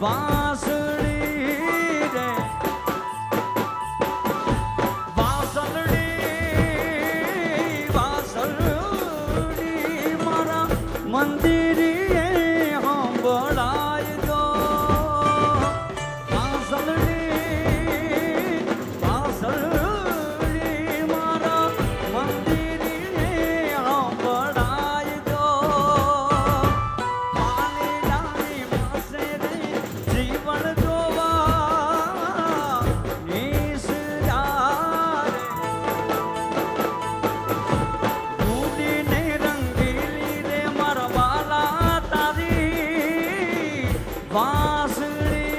વાસળી રે વાસળી મારા મંદિરે હંભળાય જો વાસળી મારા મંદિરે હંભળાય જો પાણી ડાળી પાસે રહી જીવન જોવા નિસજારે ગુડીને રંગીલી રે મારા વાલા તારી વાસળી